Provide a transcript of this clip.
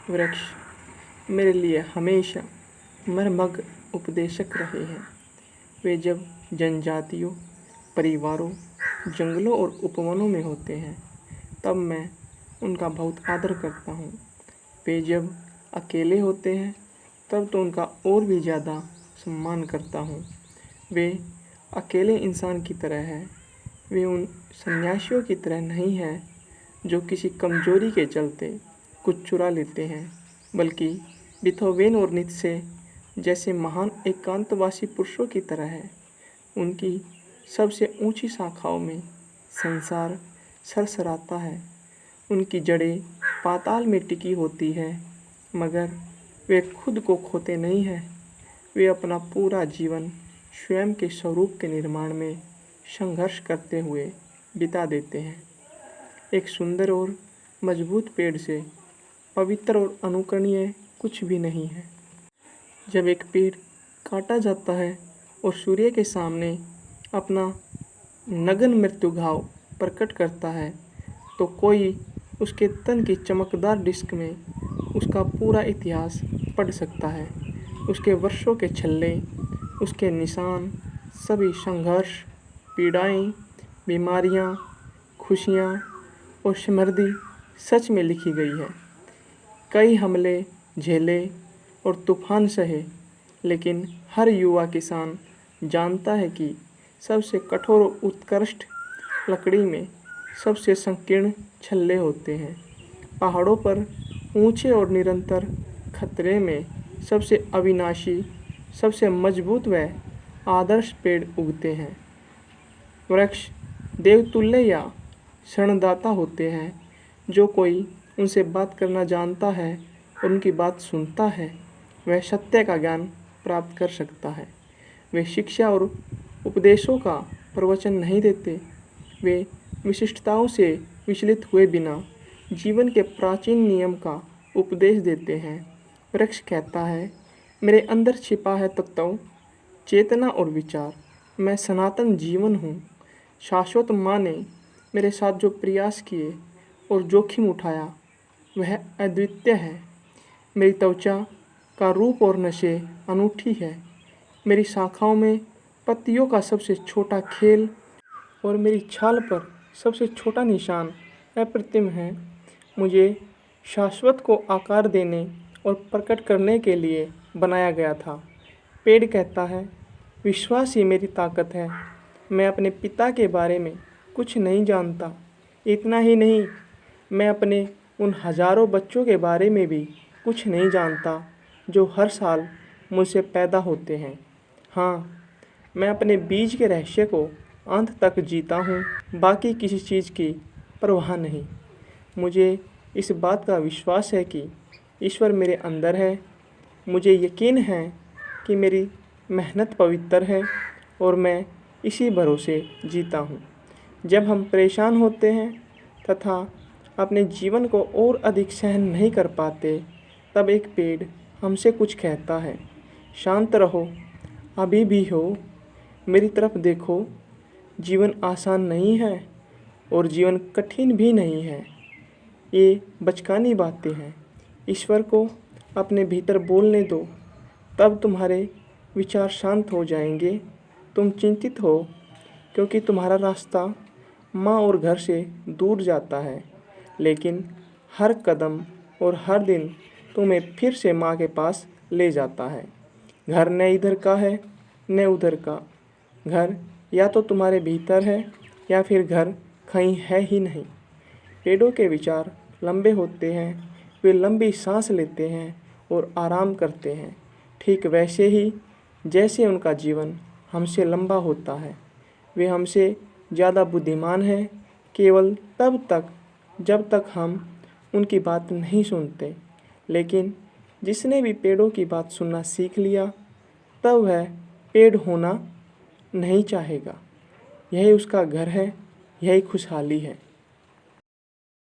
वृक्ष मेरे लिए हमेशा मर्मज्ञ उपदेशक रहे हैं। वे जब जनजातियों, परिवारों, जंगलों और उपवनों में होते हैं तब मैं उनका बहुत आदर करता हूँ। वे जब अकेले होते हैं तब तो उनका और भी ज़्यादा सम्मान करता हूँ। वे अकेले इंसान की तरह है। वे उन सन्यासियों की तरह नहीं है जो किसी कमजोरी के चलते कुछ चुरा लेते हैं, बल्कि बीथोवेन और नीत्शे जैसे महान एकांतवासी पुरुषों की तरह है। उनकी सबसे ऊंची शाखाओं में संसार सरसराता है। उनकी जड़ें पाताल में टिकी होती है, मगर वे खुद को खोते नहीं हैं। वे अपना पूरा जीवन स्वयं के स्वरूप के निर्माण में संघर्ष करते हुए बिता देते हैं। एक सुंदर और मजबूत पेड़ से पवित्र और अनुकरणीय कुछ भी नहीं है। जब एक पेड़ काटा जाता है और सूर्य के सामने अपना नग्न मृत्यु घाव प्रकट करता है तो कोई उसके तन की चमकदार डिस्क में उसका पूरा इतिहास पढ़ सकता है। उसके वर्षों के छल्ले, उसके निशान, सभी संघर्ष, पीड़ाएं, बीमारियां, खुशियां और समृद्धि सच में लिखी गई है। कई हमले झेले और तूफान सहे, लेकिन हर युवा किसान जानता है कि सबसे कठोर और उत्कृष्ट लकड़ी में सबसे संकीर्ण छल्ले होते हैं। पहाड़ों पर ऊंचे और निरंतर खतरे में सबसे अविनाशी, सबसे मजबूत व आदर्श पेड़ उगते हैं। वृक्ष देवतुल्य या शरणदाता होते हैं। जो कोई उनसे बात करना जानता है और उनकी बात सुनता है, वह सत्य का ज्ञान प्राप्त कर सकता है। वे शिक्षा और उपदेशों का प्रवचन नहीं देते। वे विशिष्टताओं से विचलित हुए बिना जीवन के प्राचीन नियम का उपदेश देते हैं। वृक्ष कहता है, मेरे अंदर छिपा है तत्व, चेतना और विचार। मैं सनातन जीवन हूँ। शाश्वत माँ ने मेरे साथ जो प्रयास किए और जोखिम उठाया वह अद्वितीय है। मेरी त्वचा का रूप और नशे अनूठी है। मेरी शाखाओं में पत्तियों का सबसे छोटा खेल और मेरी छाल पर सबसे छोटा निशान अप्रतिम है। मुझे शाश्वत को आकार देने और प्रकट करने के लिए बनाया गया था। पेड़ कहता है, विश्वास ही मेरी ताकत है। मैं अपने पिता के बारे में कुछ नहीं जानता। इतना ही नहीं, मैं अपने उन हजारों बच्चों के बारे में भी कुछ नहीं जानता जो हर साल मुझसे पैदा होते हैं। हाँ, मैं अपने बीज के रहस्य को अंत तक जीता हूँ, बाकी किसी चीज़ की परवाह नहीं। मुझे इस बात का विश्वास है कि ईश्वर मेरे अंदर है। मुझे यकीन है कि मेरी मेहनत पवित्र है और मैं इसी भरोसे जीता हूँ। जब हम परेशान होते हैं तथा अपने जीवन को और अधिक सहन नहीं कर पाते, तब एक पेड़ हमसे कुछ कहता है, शांत रहो, अभी भी हो, मेरी तरफ देखो। जीवन आसान नहीं है और जीवन कठिन भी नहीं है। ये बचकानी बातें हैं। ईश्वर को अपने भीतर बोलने दो, तब तुम्हारे विचार शांत हो जाएंगे। तुम चिंतित हो क्योंकि तुम्हारा रास्ता माँ और घर से दूर जाता है, लेकिन हर कदम और हर दिन तुम्हें फिर से माँ के पास ले जाता है। घर न इधर का है न उधर का। घर या तो तुम्हारे भीतर है या फिर घर कहीं है ही नहीं। पेड़ों के विचार लंबे होते हैं। वे लंबी सांस लेते हैं और आराम करते हैं, ठीक वैसे ही जैसे उनका जीवन हमसे लंबा होता है। वे हमसे ज़्यादा बुद्धिमान हैं केवल तब तक जब तक हम उनकी बात नहीं सुनते। लेकिन जिसने भी पेड़ों की बात सुनना सीख लिया, तब वह पेड़ होना नहीं चाहेगा। यही उसका घर है, यही खुशहाली है।